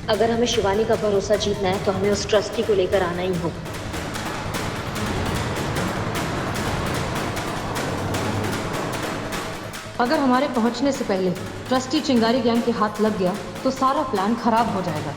अगर हमें शिवानी का भरोसा जीतना है तो हमें उस ट्रस्टी को लेकर आना ही होगा। अगर हमारे पहुंचने से पहले ट्रस्टी चिंगारी गैंग के हाथ लग गया तो सारा प्लान खराब हो जाएगा।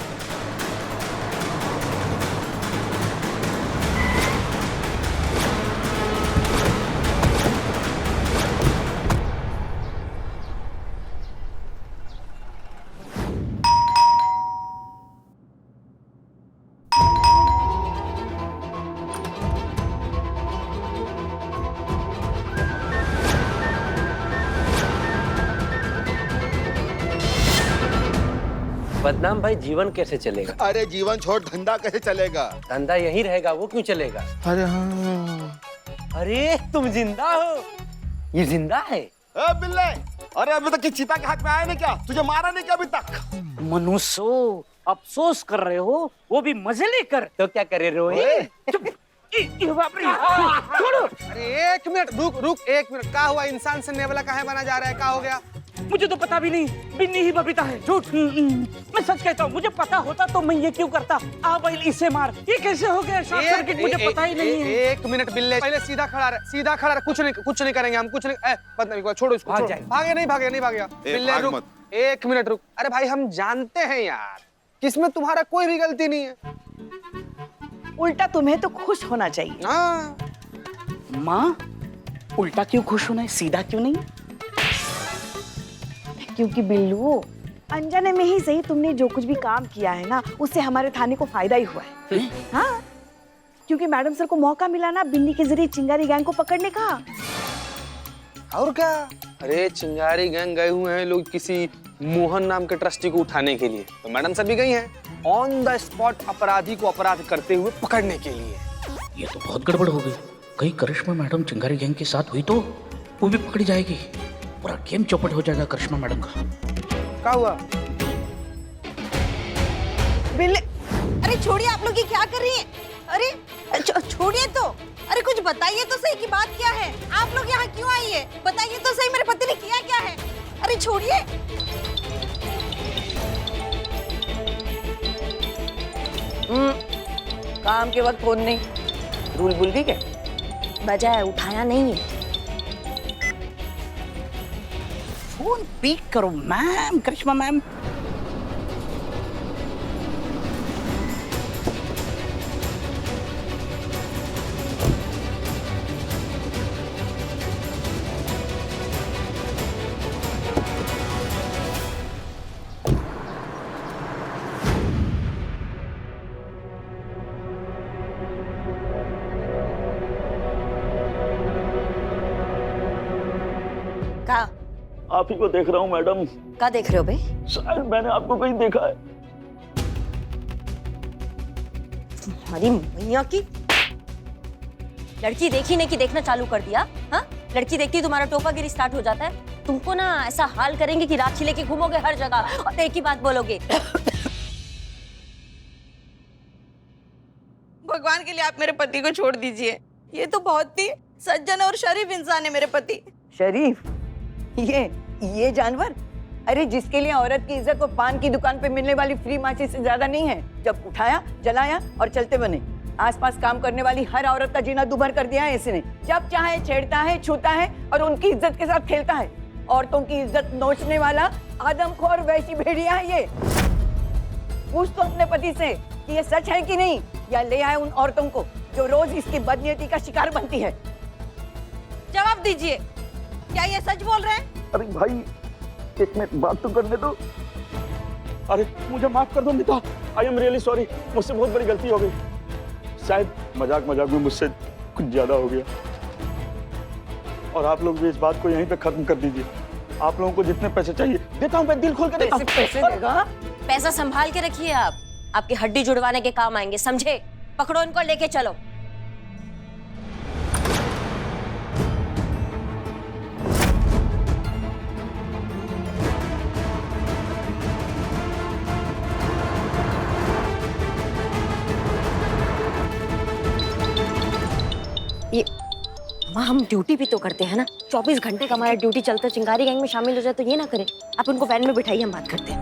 बदनाम भाई जीवन कैसे चलेगा? अरे जीवन छोड़ धंधा कैसे चलेगा? धंधा यही रहेगा, वो क्यों चलेगा? अरे हाँ। अरे तुम जिंदा हो? ये जिंदा है? बिल्ले, अरे अभी तक चिता के हाथ में आया नहीं क्या? तुझे मारा नहीं क्या अभी तक? मनुष्य अफसोस कर रहे हो, वो भी मजे लेकर। तो क्या करे रोए? छोड़ो। अरे एक मिनट रुक एक मिनट। क्या हुआ? इंसान से नेवला काहे बना जा रहा है? क्या हो गया? मुझे तो पता भी नहीं, बिन्नी ही बबीता है। झूठ। मैं सच कहता हूँ, मुझे पता होता तो मैं ये क्यों करता। आ भाई इसे मार। ये कैसे हो गया शॉर्ट सर्किट? मुझे पता ही नहीं है। एक मिनट बिल्ले, पहले सीधा खड़ा रहे, सीधा खड़ा रहे। कुछ नहीं करेंगे हम, कुछ नहीं। बदतमीज, छोड़ो इसको। भाग जाए। भागे नहीं बिल्ले रुक, एक मिनट रुक। अरे भाई हम जानते हैं यार, किसमें तुम्हारा कोई भी गलती नहीं है। उल्टा तुम्हें तो खुश होना चाहिए। हाँ माँ, उल्टा क्यों खुश होना है, सीधा क्यों नहीं? क्योंकि बिल्लू, अनजाने में ही सही तुमने जो कुछ भी काम किया है ना, उससे हमारे थाने को फायदा ही हुआ है। हाँ, क्योंकि मैडम सर को मौका मिला ना बिन्नी के जरिए चिंगारी गैंग को पकड़ने का। और क्या? अरे चिंगारी गैंग गए हुए हैं लोग किसी मोहन नाम के ट्रस्टी को उठाने के लिए, तो मैडम सर भी गई हैं ऑन द स्पॉट अपराधी को अपराध करते हुए पकड़ने के लिए। ये तो बहुत गड़बड़ हो गई। कहीं करिश्मा मैडम चिंगारी गैंग के साथ हुई तो वो भी पकड़ी जाएगी। पूरा गेम चौपट हो जाएगा करिश्मा मैडम का। क्या हुआ? बिल्ले, अरे छोड़िए, आप लोग ये क्या कर रही हैं? अरे छोड़िए तो। अरे कुछ बताइए तो सही कि बात क्या है? आप लोग यहाँ क्यों आई है? बताइए तो सही, मेरे पति ने किया क्या है? अरे छोड़िए। काम के वक्त फोन नहीं, रूल भूल गई क्या? बजाय उठाया नहीं है। फोन पिक करो मैम, करिश्मा मैम। का आप ही को देख रहा हूँ मैडम। क्या देख रहे हो भाई? शायद मैंने आपको कहीं देखा है। हमारी मैया की लड़की देखी नहीं कि देखना चालू कर दिया। हाँ, लड़की देखती तुम्हारा टोपागिरी स्टार्ट हो जाता है। तुमको ना ऐसा हाल करेंगे कि राखी लेके घूमोगे हर जगह और एक ही बात बोलोगे। भगवान के लिए आप मेरे पति को छोड़ दीजिए। ये तो बहुत ही सज्जन और शरीफ इंसान है मेरे पति। शरीफ? ये जानवर? अरे जिसके लिए औरत की इज्जत को पान की दुकान पे मिलने वाली फ्री माची से ज्यादा नहीं है। जब उठाया, जलाया और चलते बने। आसपास काम करने वाली हर औरत का जीना दुभर कर दिया है इसने। जब चाहे छेड़ता है, छूता है और उनकी इज्जत के साथ खेलता है। औरतों की इज्जत नोचने वाला आदमखोर वैसी भेड़िया है ये। पूछ तो अपने पति से कि ये सच है कि नहीं, या ले आए उन औरतों को जो रोज इसकी बदनीयती का शिकार बनती है। जवाब दीजिए, क्या ये सच बोल रहे हैं? अरे भाई एक मिनट बात तो करने दो। अरे मुझे माफ कर दो मिता, आई एम रियली सॉरी। मुझसे बहुत बड़ी गलती हो गई। शायद मजाक में मुझसे कुछ ज्यादा हो गया। और आप लोग भी इस बात को यहीं पे खत्म कर दीजिए। आप लोगों को जितने पैसे चाहिए देता हूँ, मैं दिल खोल के देता हूँ। पैसे देगा? पैसा संभाल के रखिए आप, आपकी हड्डी जुड़वाने के काम आएंगे, समझे? पकड़ो इनको, लेके चलो। ये माँ, हम ड्यूटी भी तो करते हैं ना। 24 घंटे का हमारा ड्यूटी चलता है। चिंगारी गैंग में शामिल हो जाए तो ये ना करे। आप उनको वैन में बिठाइए, हम बात करते हैं।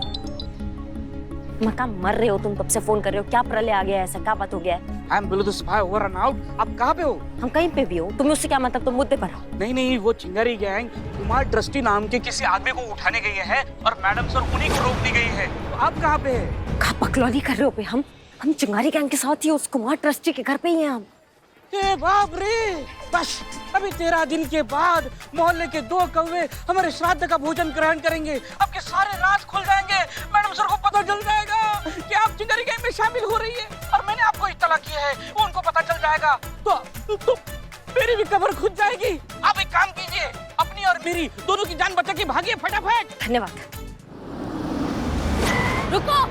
मैं कहाँ मर रहे हो तुम, कब से फोन कर रहे हो, क्या प्रलय आ गया है, ऐसा क्या बात हो गया है? I am below the spy over and out. आप कहाँ पे हो? हम कहीं पे भी हो, तुम्हें उससे क्या मतलब, तुम मुद्दे पर हो। नहीं नहीं, वो चिंगारी गैंग कुमार ट्रस्टी नाम के किसी आदमी को उठाने गई है और मैडम सर उन्हीं को रोक दी गई है। तो आप कहाँ पे है? कहाँ बकलौली कर रहे हो पे? हम चिंगारी गैंग के साथ ही उस कुमार ट्रस्टी के घर पे ही हैं हम। ए बाप रे, बस अभी 13 दिन के बाद मोहल्ले के 2 कौवे हमारे श्राद्ध का भोजन ग्रहण करेंगे। आपके सारे राज खुल जाएंगे। मैडम सर को पता चल जाएगा कि आप चिंगारी गैंग में शामिल हो रही है और मैंने आपको इत्तला किया है, वो उनको पता चल जाएगा तो मेरी भी कब्र खुद जाएगी। आप एक काम कीजिए, अपनी और मेरी दोनों की जान बचा के भागिए फटाफट। धन्यवाद। रुको,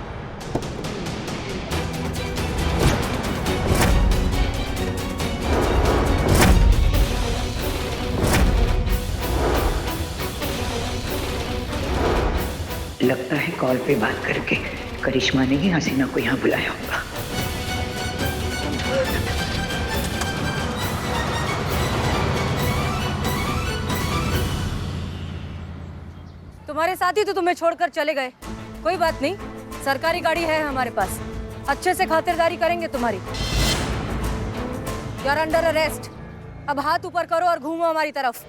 लगता है कॉल पे बात करके करिश्मा ने ही हसीना को यहाँ बुलाया होगा। तुम्हारे साथी तो तुम्हें छोड़कर चले गए, कोई बात नहीं, सरकारी गाड़ी है हमारे पास, अच्छे से खातिरदारी करेंगे तुम्हारी। You are under arrest. अब हाथ ऊपर करो और घूमो हमारी तरफ।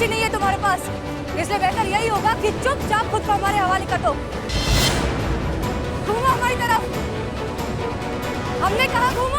बच्ची नहीं है तुम्हारे पास, इसलिए बेहतर यही होगा कि चुपचाप खुद को हमारे हवाले कर दो। घूमो हमारी तरफ, हमने कहा घूमो।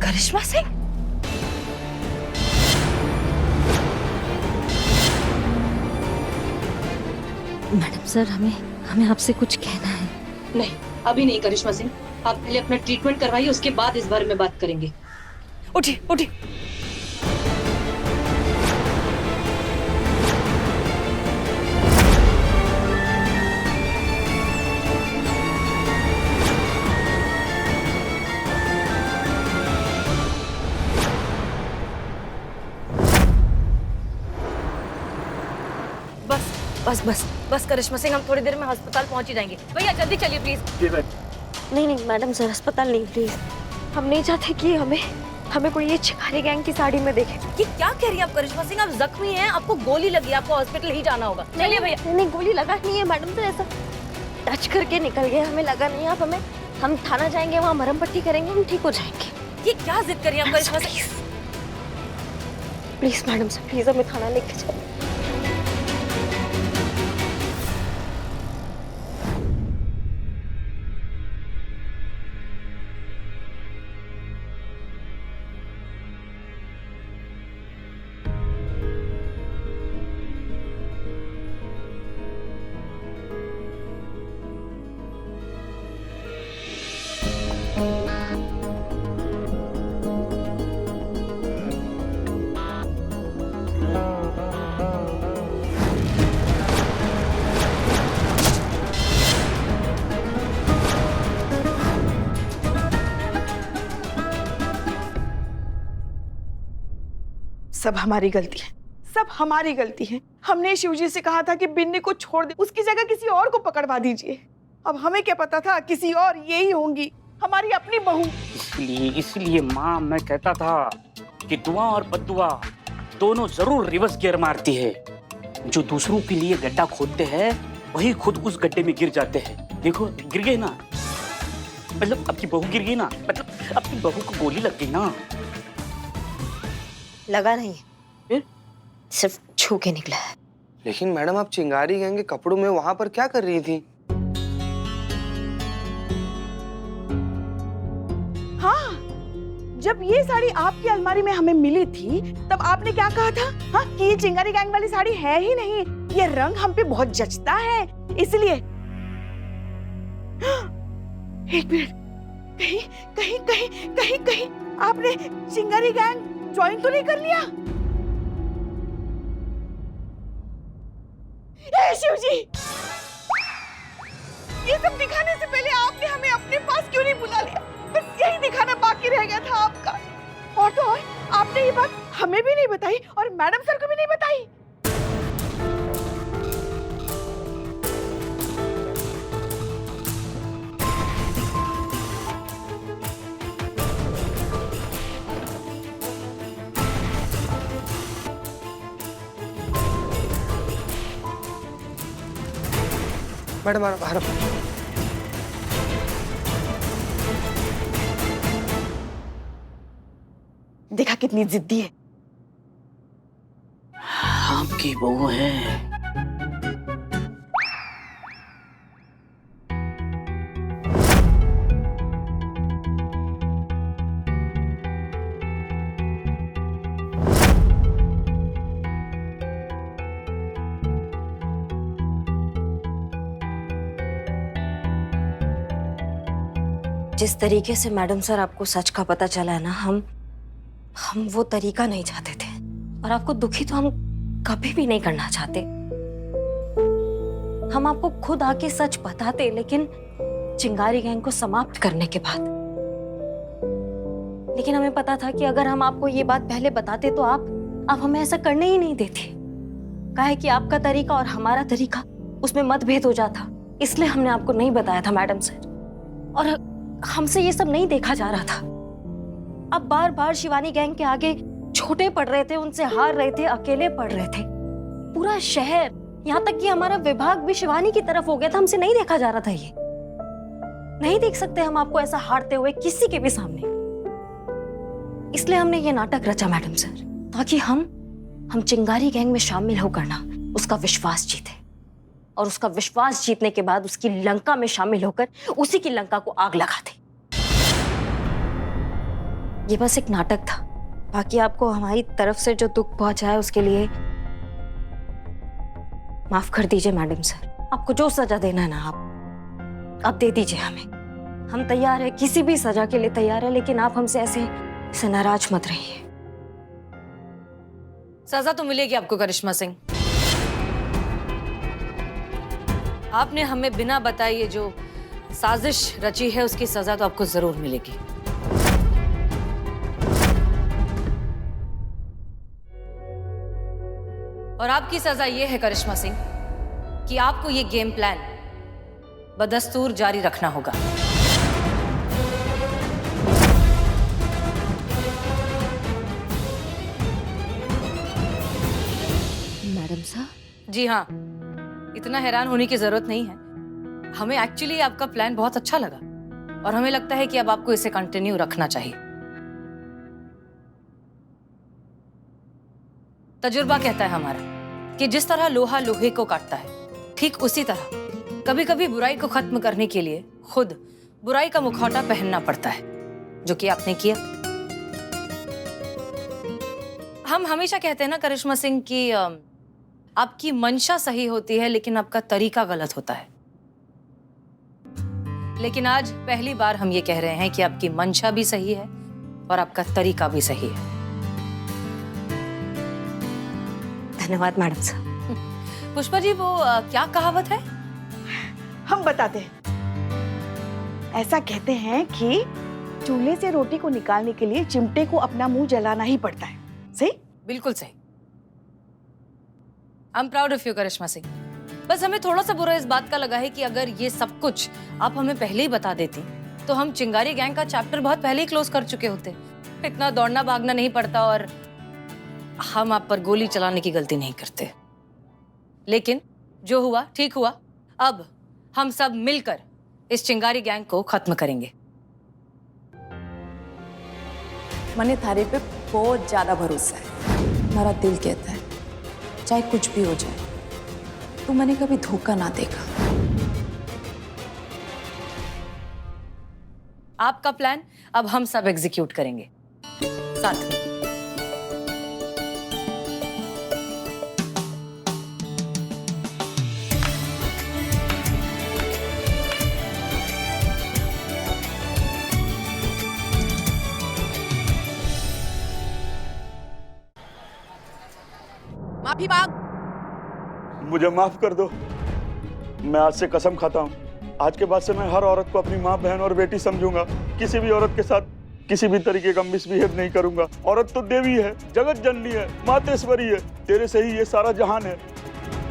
करिश्मा सिंह, मैडम सर, हमें आपसे कुछ कहना है। नहीं, अभी नहीं करिश्मा सिंह, आप पहले अपना ट्रीटमेंट करवाइए, उसके बाद इस बारे में बात करेंगे। उठी उठी। बस बस बस करिश्मा सिंह, हम थोड़ी देर में अस्पताल पहुंच ही जाएंगे। भैया जल्दी चलिए प्लीज। नहीं मैडम सर, अस्पताल नहीं प्लीज। हम नहीं चाहते कि हमें कोई ये चिकारी गैंग की साड़ी में देखे। ये क्या कह रही हैं आप करिश्मा सिंह? आप जख्मी हैं, आपको गोली लगी, आपको हॉस्पिटल ही जाना होगा। चलिए भैया। नहीं, गोली लगा नहीं है मैडम सर, ऐसा टच करके निकल गया, हमें लगा नहीं। आप हम थाना जाएंगे, वहाँ मरहम पट्टी करेंगे, हम ठीक हो जाएंगे। ये क्या जिद कर रही हैं आप Karishma Singh? Please madam sir, please हमें थाना लेके चलो। सब हमारी गलती है, सब हमारी गलती है। हमने शिवजी से कहा था कि बिन्नी को छोड़ दे, उसकी जगह किसी और को पकड़वा दीजिए। अब हमें क्या पता था किसी और यही होंगी, हमारी अपनी बहू। इसलिए माँ, मैं कहता था कि दुआ और बद्दुआ दोनों जरूर रिवर्स गियर मारती है। जो दूसरों के लिए गड्ढा खोदते हैं वही खुद उस गड्ढे में गिर जाते हैं। देखो गिर गए ना, मतलब आपकी बहू गिर गई ना, मतलब आपकी बहू को गोली लग गई ना। लगा नहीं, फिर सिर्फ छू के निकला है। लेकिन मैडम, आप चिंगारी गैंग के कपड़ों में वहां पर क्या कर रही थी? हाँ, जब ये साड़ी आपकी अलमारी में हमें मिली थी तब आपने क्या कहा था? हाँ, कि ये चिंगारी गैंग वाली साड़ी है ही नहीं, ये रंग हम पे बहुत जचता है, इसलिए। एक मिनट, कहीं कहीं कहीं कहीं कहीं आपने चिंगारी गैंग ज्वाइन तो नहीं कर लिया? शिवजी, ये सब दिखाने से पहले आपने हमें अपने पास क्यों नहीं बुला लिया? बस यही दिखाना बाकी रह गया था आपका। और तो और, आपने ये बात हमें भी नहीं बताई और मैडम सर को भी नहीं बताई। मैडम बाहर। देखा कितनी जिद्दी है। आपकी बहू है। जिस तरीके से मैडम सर आपको सच का पता चला है ना, हम हम वो तरीका नहीं चाहते थे और आपको दुखी तो हम कभी भी नहीं करना चाहते। हम आपको खुद आके सच बताते, लेकिन चिंगारी गैंग को समाप्त करने के बाद। लेकिन हमें पता था कि अगर हम आपको ये बात पहले बताते तो आप हमें ऐसा करने ही नहीं देते। काहे कि आपका तरीका और हमारा तरीका, उसमें मतभेद हो जाता, इसलिए हमने आपको नहीं बताया था मैडम सर। और हमसे ये सब नहीं देखा जा रहा था। अब बार बार शिवानी गैंग के आगे छोटे पड़ रहे थे, उनसे हार रहे थे, अकेले पड़ रहे थे। पूरा शहर, यहाँ तक कि हमारा विभाग भी शिवानी की तरफ हो गया था। हमसे नहीं देखा जा रहा था। ये नहीं देख सकते हम आपको ऐसा हारते हुए किसी के भी सामने। इसलिए हमने ये नाटक रचा मैडम सर, ताकि हम चिंगारी गैंग में शामिल होकर ना उसका विश्वास जीते, और उसका विश्वास जीतने के बाद उसकी लंका में शामिल होकर उसी की लंका को आग लगा दे। ये बस एक नाटक था। बाकी आपको हमारी तरफ से जो दुख पहुंचा है उसके लिए माफ कर दीजिए मैडम सर। आपको जो सजा देना है ना आप दे दीजिए हमें। हम तैयार है, किसी भी सजा के लिए तैयार है, लेकिन आप हमसे ऐसे नाराज मत रहिए। सजा तो मिलेगी आपको करिश्मा सिंह। आपने हमें बिना बताए ये जो साजिश रची है उसकी सजा तो आपको जरूर मिलेगी। और आपकी सजा ये है करिश्मा सिंह कि आपको ये गेम प्लान बदस्तूर जारी रखना होगा। मैडम साहब? जी हाँ, इतना हैरान होने की जरूरत नहीं है। हमें एक्चुअली आपका प्लान बहुत अच्छा लगा और हमें लगता है कि अब आपको इसे कंटिन्यू रखना चाहिए। तजुर्बा कहता है हमारा कि जिस तरह लोहा लोहे को काटता है, ठीक उसी तरह कभी कभी बुराई को खत्म करने के लिए खुद बुराई का मुखौटा पहनना पड़ता है, जो कि आपने किया। हम हमेशा कहते हैं ना करिश्मा सिंह कि आपकी मंशा सही होती है लेकिन आपका तरीका गलत होता है। लेकिन आज पहली बार हम ये कह रहे हैं कि आपकी मंशा भी सही है और आपका तरीका भी सही है। धन्यवाद मैडम साहब। पुष्पा जी, वो क्या कहावत है? हम बताते हैं। ऐसा कहते हैं कि चूल्हे से रोटी को निकालने के लिए चिमटे को अपना मुंह जलाना ही पड़ता है। सही? बिल्कुल सही। I am proud of you Karishma Singh. बस हमें थोड़ा सा बुरा इस बात का लगा है कि अगर ये सब कुछ आप हमें पहले ही बता देती तो हम चिंगारी गैंग का चैप्टर बहुत पहले ही क्लोज कर चुके होते। इतना दौड़ना भागना नहीं पड़ता और हम आप पर गोली चलाने की गलती नहीं करते। लेकिन जो हुआ ठीक हुआ। अब हम सब मिलकर इस चिंगारी गैंग को खत्म करेंगे। मैंने थारे पे बहुत ज्यादा भरोसा है। मेरा दिल कहता है चाहे कुछ भी हो जाए तो मैंने कभी धोखा ना देखा। आपका प्लान अब हम सब एग्जीक्यूट करेंगे साथ में। माफी मांग। मुझे माफ कर दो। मैं आज से कसम खाता हूँ, आज के बाद से मैं हर औरत को अपनी माँ, बहन और बेटी समझूंगा। किसी भी औरत के साथ किसी भी तरीके का मिसबिहेव नहीं करूंगा। औरत तो देवी है, जगत जननी है, मातेश्वरी है, तेरे से ही ये सारा जहान है।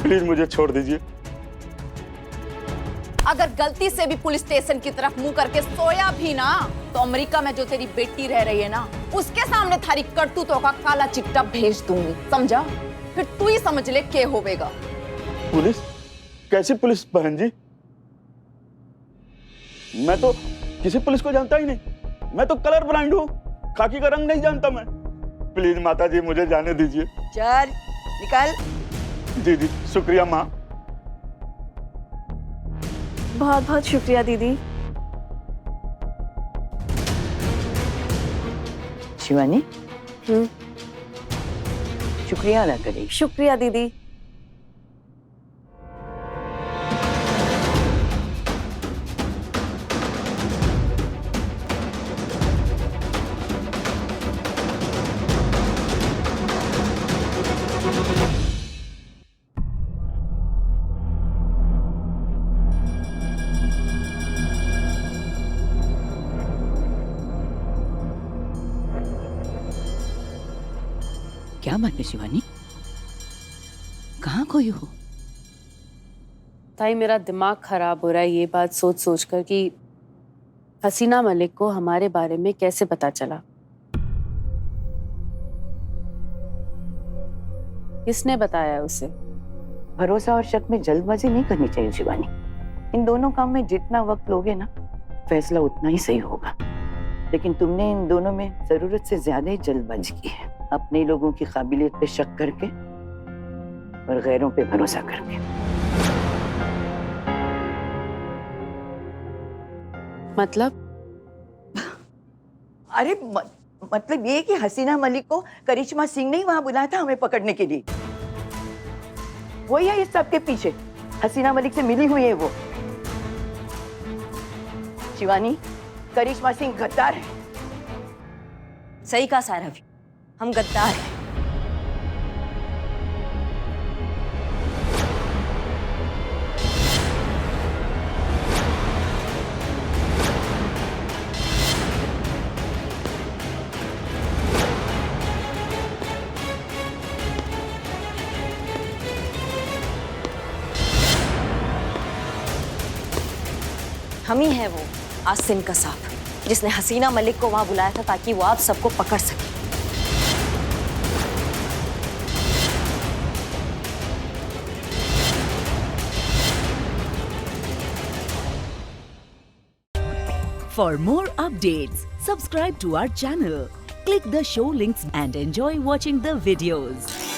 प्लीज मुझे छोड़ दीजिए। अगर गलती से भी पुलिस स्टेशन की तरफ मुंह करके सोया भी ना तो अमेरिका में जो तेरी बेटी रह रही है ना, उसके सामने थारी करतूतों का काला चिट्ठा भेज दूंगी, समझा? फिर तू ही समझ ले के होवेगा। पुलिस? कैसी पुलिस बहन जी? मैं तो किसी पुलिस को जानता ही नहीं। मैं तो कलर ब्लाइंड हूँ, खाकी का रंग नहीं जानता मैं। प्लीज माता जी मुझे जाने दीजिए। चल निकल। दीदी शुक्रिया माँ। बहुत बहुत शुक्रिया दीदी। शिवानी, शुक्रिया अदा करेगी। शुक्रिया दीदी। क्या बात है शिवानी, कहाँ खोई हो? ताई मेरा दिमाग खराब हो रहा है ये बात सोच सोच कर कि हसीना मलिक को हमारे बारे में कैसे पता चला, किसने बताया उसे? भरोसा और शक में जल्दबाजी नहीं करनी चाहिए शिवानी। इन दोनों काम में जितना वक्त लोगे ना, फैसला उतना ही सही होगा। लेकिन तुमने इन दोनों में जरूरत से ज्यादा ही जल्दबाजी की है, अपने लोगों की काबिलियत पे शक करके और गैरों पे भरोसा करके। मतलब? अरे मतलब ये कि हसीना मलिक को करिश्मा सिंह ने ही वहां बुलाया था हमें पकड़ने के लिए। वही है इस सब के पीछे, हसीना मलिक से मिली हुई है वो। शिवानी, करिश्मा सिंह गद्दार है। सही कहा सायरवी, हम गद्दार हैं। हम ही हैं वो आसिम कसाब, जिसने हसीना मलिक को वहां बुलाया था ताकि वो आप सबको पकड़ सके। For more updates, subscribe to our channel, click the show links and enjoy watching the videos.